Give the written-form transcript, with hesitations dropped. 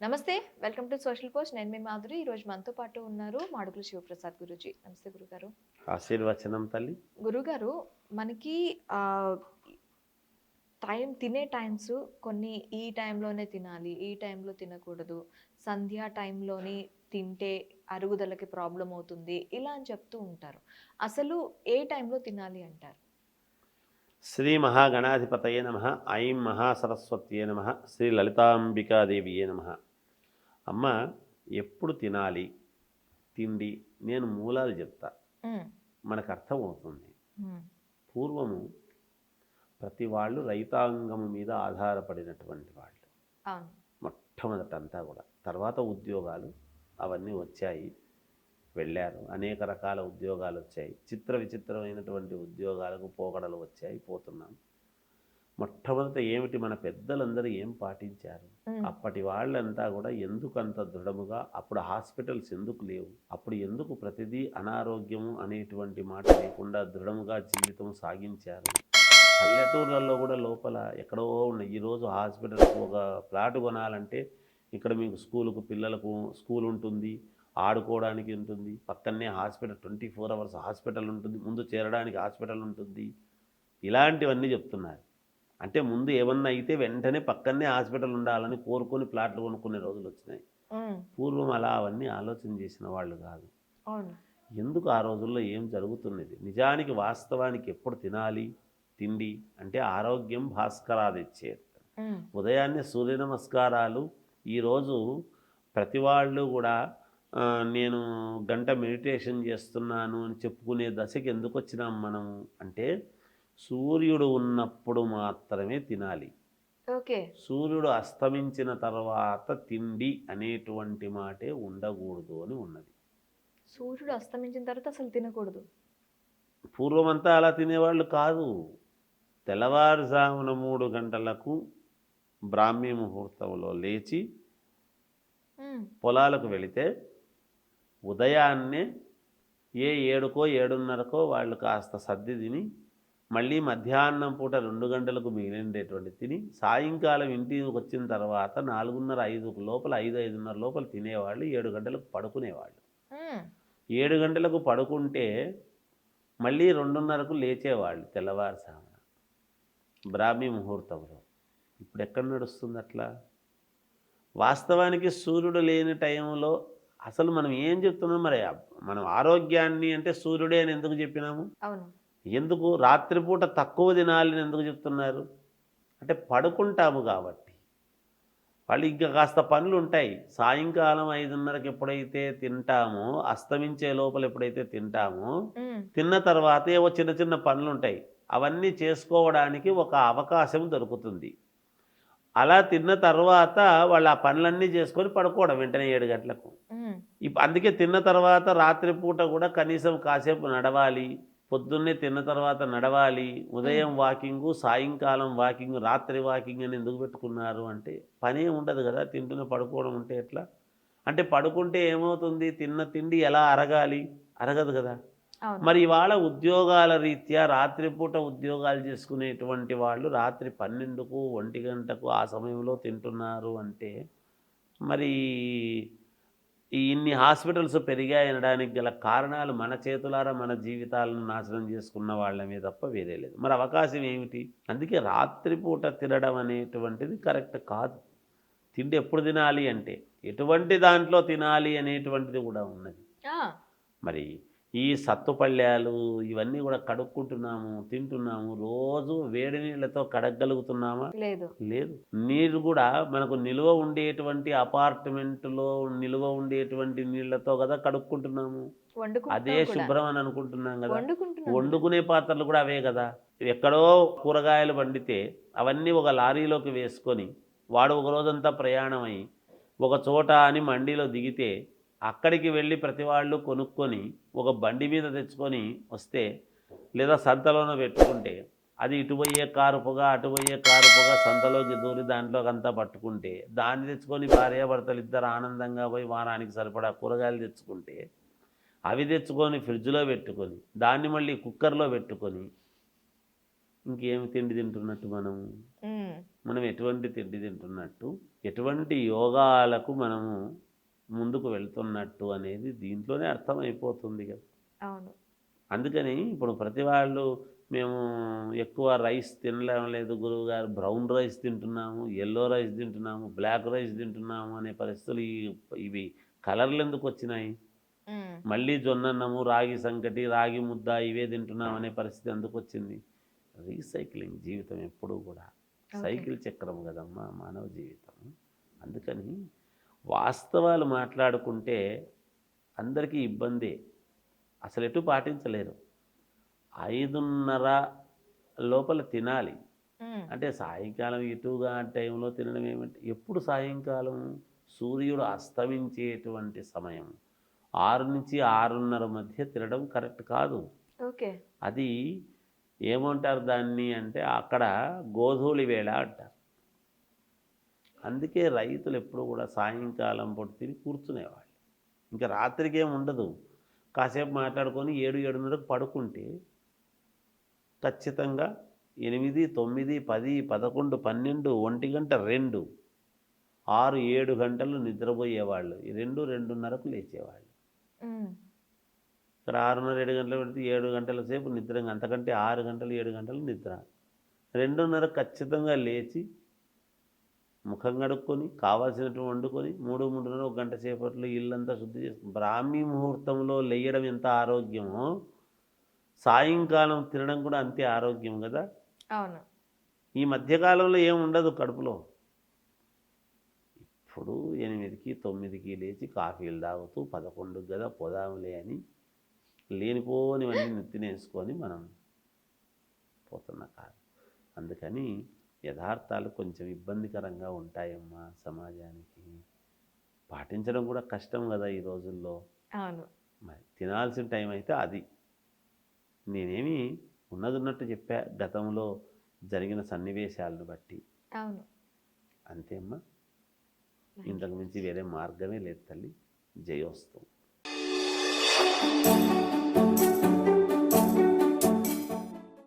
నమస్తే. Welcome to social post. నేను మీ మాధురి. ఈరోజు మనతో పాటు ఉన్నారు మాడుగుల శివప్రసాద్ గురూజీ. నమస్తే గురుగారు. ఆశీర్వచనం తల్లి. గురుగారు, మనకి ఆహ్, తినే టైమ్స్ కొన్ని ఈ టైంలోనే తినాలి, ఈ టైంలో తినకూడదు. సంధ్యా టైంలోని తింటే అరుగుదలకి ప్రాబ్లమ్ అవుతుంది. ఇలా అని చెప్తూ ఉంటారు. అసలు ఏ టైంలో తినాలి అంటారు? శ్రీ మహాగణాధిపతయే నమ. ఐం మహాసరస్వత్యే నమ. శ్రీ లలితాంబికాదేవియే నమ. అమ్మ, ఎప్పుడు తినాలి తిండి నేను మూలాలు చెప్తా, హ్మ్. మనకు అర్థమవుతుంది. హ్మ్. పూర్వము ప్రతి వాళ్ళు రైతాంగము మీద ఆధారపడినటువంటి వాళ్ళు. అవును. మొట్టమొదటంతా కూడా తర్వాత ఉద్యోగాలు అవన్నీ వచ్చాయి, వెళ్ళారు. అనేక రకాల ఉద్యోగాలు వచ్చాయి. చిత్ర విచిత్రమైనటువంటి ఉద్యోగాలకు పోకడలు వచ్చాయి, పోతున్నాం. మొట్టమొదట ఏమిటి, మన పెద్దలందరూ ఏం పాటించారు? హ్మ్. అప్పటి వాళ్ళంతా కూడా ఎందుకు అంత దృఢముగా, అప్పుడు హాస్పిటల్స్ ఎందుకు లేవు, అప్పుడు ఎందుకు ప్రతిదీ అనారోగ్యము అనేటువంటి మాట లేకుండా దృఢముగా జీవితం సాగించారు? పల్లెటూర్లలో కూడా లోపల ఎక్కడో ఉన్నాయి. ఈరోజు హాస్పిటల్కి ఒక ప్లాట్ కొనాలంటే ఇక్కడ మీకు స్కూలుకు పిల్లలకు స్కూల్ ఉంటుంది, ఆడుకోవడానికి ఉంటుంది, పక్కనే హాస్పిటల్ 24 అవర్స్ హాస్పిటల్ ఉంటుంది, ముందు చేరడానికి హాస్పిటల్ ఉంటుంది. ఇలాంటివన్నీ చెప్తున్నారు. అంటే ముందు ఏమన్నా అయితే వెంటనే పక్కనే హాస్పిటల్ ఉండాలని కోరుకొని ప్లాట్లు కొనుక్కునే రోజులు వచ్చినాయి. హ్మ్. పూర్వం అలా అవన్నీ ఆలోచన చేసిన వాళ్ళు కాదు. అవును. ఎందుకు ఆ రోజుల్లో ఏం జరుగుతున్నది? నిజానికి వాస్తవానికి ఎప్పుడు తినాలి తిండి అంటే ఆరోగ్యం భాస్కరాదిచ్చేది. హ్మ్. ఉదయాన్నే సూర్య నమస్కారాలు ఈరోజు ప్రతి వాళ్ళు కూడా నేను గంట మెడిటేషన్ చేస్తున్నాను అని చెప్పుకునే దశకి ఎందుకు వచ్చినాం మనం అంటే, సూర్యుడు ఉన్నప్పుడు మాత్రమే తినాలి. ఓకే. సూర్యుడు అస్తమించిన తర్వాత తిండి అనేటువంటి మాటే ఉండకూడదు అని ఉన్నది. సూర్యుడు అస్తమించిన తర్వాత అసలు తినకూడదు. పూర్వమంతా అలా తినేవాళ్ళు కాదు. తెల్లవారుజామున 3 గంటలకు బ్రాహ్మీ ముహూర్తంలో లేచి హ్మ్. పొలాలకు వెళితే ఉదయాన్నే 7కో 7:30కో వాళ్ళు కాస్త సర్ది తిని, మళ్ళీ మధ్యాహ్నం పూట 2 గంటలకు మిగిలిండేటువంటి తిని, సాయంకాలం ఇంటికి వచ్చిన తర్వాత 4:30, 5 లోపల 5, 5:30 లోపల తినేవాళ్ళు. 7 గంటలకు పడుకునేవాళ్ళు. హ్మ్. 7 గంటలకు పడుకుంటే మళ్ళీ 2:30కు లేచేవాళ్ళు తెల్లవారుజామున బ్రాహ్మీ ముహూర్తంలో. ఇప్పుడు ఎక్కడ నడుస్తుంది అట్లా? వాస్తవానికి సూర్యుడు లేని టైంలో అసలు మనం ఏం చెప్తున్నాం మరి? మనం ఆరోగ్యాన్ని అంటే సూర్యుడే అని ఎందుకు చెప్పినాము? అవును. ఎందుకు రాత్రిపూట తక్కువ తినాలని ఎందుకు చెప్తున్నారు? అంటే పడుకుంటాము కాబట్టి. వాళ్ళు ఇంకా కాస్త పనులు ఉంటాయి. సాయంకాలం 5:30కి ఎప్పుడైతే తింటామో, అస్తమించే లోపల ఎప్పుడైతే తింటామో, హ్మ్. తిన్న తర్వాత ఏవో చిన్న చిన్న పనులు ఉంటాయి. అవన్నీ చేసుకోవడానికి ఒక అవకాశం దొరుకుతుంది. అలా తిన్న తర్వాత వాళ్ళు ఆ పనులన్నీ చేసుకొని పడుకోవడం వెంటనే 7 గంటలకు. హ్మ్. అందుకే తిన్న తర్వాత రాత్రిపూట కూడా కనీసం కాసేపు నడవాలి. పొద్దున్నే తిన్న తర్వాత నడవాలి. హ్మ్. ఉదయం వాకింగు, సాయంకాలం వాకింగు, రాత్రి వాకింగ్ అని ఎందుకు పెట్టుకున్నారు అంటే, పనే ఉండదు కదా! తింటూనే పడుకోవడం ఉంటే ఎట్లా? అంటే పడుకుంటే ఏమవుతుంది? తిన్న తిండి ఎలా అరగాలి? అరగదు కదా! అవును. మరి ఇవాళ ఉద్యోగాల రీత్యా రాత్రిపూట ఉద్యోగాలు చేసుకునేటువంటి వాళ్ళు రాత్రి 12కు, 1 గంటకు ఆ సమయంలో తింటున్నారు అంటే, మరి ఈ ఇన్ని హాస్పిటల్స్ పెరిగాయనడానికి గల కారణాలు మన చేతులారా మన జీవితాలను నాశనం చేసుకున్న వాళ్ళమే తప్ప వేరే లేదు. మరి అవకాశం ఏమిటి? అందుకే రాత్రిపూట తినడం అనేటువంటిది కరెక్ట్ కాదు. తిండి ఎప్పుడు తినాలి అంటే, ఎటువంటి దాంట్లో తినాలి అనేటువంటిది కూడా ఉన్నది. ఆ! మరి ఈ సత్తుపళ్ళ్యాలు ఇవన్నీ కూడా కడుక్కుంటున్నాము, తింటున్నాము. రోజు వేడి నీళ్ళతో కడగగలుగుతున్నామా? లేదు. లేదు. నీరు కూడా మనకు నిల్వ ఉండేటువంటి అపార్ట్మెంటులో నిల్వ ఉండేటువంటి నీళ్ళతో కదా కడుక్కుంటున్నాము. అదే వండుకుంటున్నాం కూడా. శుభ్రం అని అనుకుంటున్నాం కదా! వండుకుంటున్నాం కూడా. వండుకునే పాత్రలు కూడా అవే కదా! ఎక్కడో కూరగాయలు పండితే అవన్నీ ఒక లారీలోకి వేసుకొని వాడు ఒక రోజంతా ప్రయాణమై ఒక చోట అని మండీలో దిగితే అక్కడికి వెళ్ళి ప్రతి వాళ్ళు కొనుక్కొని ఒక బండి మీద తెచ్చుకొని వస్తే, లేదా సంతలోనే పెట్టుకుంటే, అది ఇటు పోయే కారు పొగ, అటు పోయే కారు పొగ సంతలోకి దూరి దాంట్లోకంతా పట్టుకుంటే, దాన్ని తెచ్చుకొని భార్యాభర్తలు ఇద్దరు ఆనందంగా పోయి వారానికి సరిపడా కూరగాయలు తెచ్చుకుంటే, అవి తెచ్చుకొని ఫ్రిడ్జ్లో పెట్టుకొని, దాన్ని మళ్ళీ కుక్కర్లో పెట్టుకొని ఇంకేమి తిండి తింటున్నట్టు మనం హ్మ్. మనం ఎటువంటి తిండి తింటున్నట్టు, ఎటువంటి యోగాలకు మనము ముందుకు వెళ్తున్నట్టు అనేది దీంట్లోనే అర్థమైపోతుంది కదా. అవును. అందుకని ఇప్పుడు ప్రతి వాళ్ళు మేము ఎక్కువ రైస్ తినలేం లేదు గురువుగారు, బ్రౌన్ రైస్ తింటున్నాము, యెల్లో రైస్ తింటున్నాము, బ్లాక్ రైస్ తింటున్నాము అనే పరిస్థితులు ఇవి కలర్లు ఎందుకు వచ్చినాయి? హ్మ్. మళ్ళీ జొన్నన్నము, రాగి సంకటి, రాగి ముద్ద ఇవే తింటున్నాం అనే పరిస్థితి ఎందుకు వచ్చింది? రీసైక్లింగ్ జీవితం ఎప్పుడూ కూడా ఓకే. సైకిల్ చక్రం కదమ్మా మానవ జీవితం. అందుకని వాస్తవాలు మాట్లాడుకుంటే అందరికీ ఇబ్బందే, అసలు ఎటు పాటించలేరు. 5:30 లోపల తినాలి హ్మ్. అంటే సాయంకాలం ఇటుగా టైంలో తినడం ఏమంటే ఎప్పుడు సాయంకాలం సూర్యుడు అస్తమించేటువంటి సమయం 6 నుంచి 6:30 మధ్య తినడం కరెక్ట్ కాదు. ఓకే. అది ఏమంటారు దాన్ని అంటే అక్కడ గోధూళి వేళ అంటారు. అందుకే రైతులు ఎప్పుడు కూడా సాయంకాలం పూట తిని కూర్చునేవాళ్ళు. ఇంకా రాత్రికి ఏమి ఉండదు. కాసేపు మాట్లాడుకొని 7:30కు పడుకుంటే ఖచ్చితంగా 8, 9, 10, 11, 12, 1 గంట, 2, 6, 7 గంటలు నిద్రపోయేవాళ్ళు. 2, 2:30కు లేచేవాళ్ళు. హ్మ్. ఇక్కడ 6:30, 7 గంటలు పెడితే 7 గంటల సేపు నిద్ర, అంతకంటే 6 గంటలు, 7 గంటలు నిద్ర. 2:30 ఖచ్చితంగా లేచి ముఖం కడుక్కొని కావాల్సినటువంటి వండుకొని 3, 3:30 ఒక గంట సేపట్లో ఇల్లంతా శుద్ధి చేసుకుని బ్రాహ్మీ ముహూర్తంలో లేయడం ఎంత ఆరోగ్యమో సాయంకాలం తినడం కూడా అంతే ఆరోగ్యం కదా. అవును. ఈ మధ్యకాలంలో ఏం ఉండదు కడుపులో. ఇప్పుడు 8కి 9కి లేచి కాఫీలు తాగుతూ 11కి కదా పోదాములే అని లేనిపోనివన్నీ నెత్తినేసుకొని మనం పోతున్న కాలం. అందుకని యథార్థాలు కొంచెం ఇబ్బందికరంగా ఉంటాయమ్మా సమాజానికి. పాటించడం కూడా కష్టం కదా ఈ రోజుల్లో. అవును. మరి తినాల్సిన టైం అయితే అది. నేనేమి ఉన్నదున్నట్టు చెప్పా గతంలో జరిగిన సన్నివేశాలను బట్టి. అవును. అంతే అమ్మా. Thank you. ఇంతకు మించి వేరే మార్గమే లేదు తల్లి. జయోస్తు.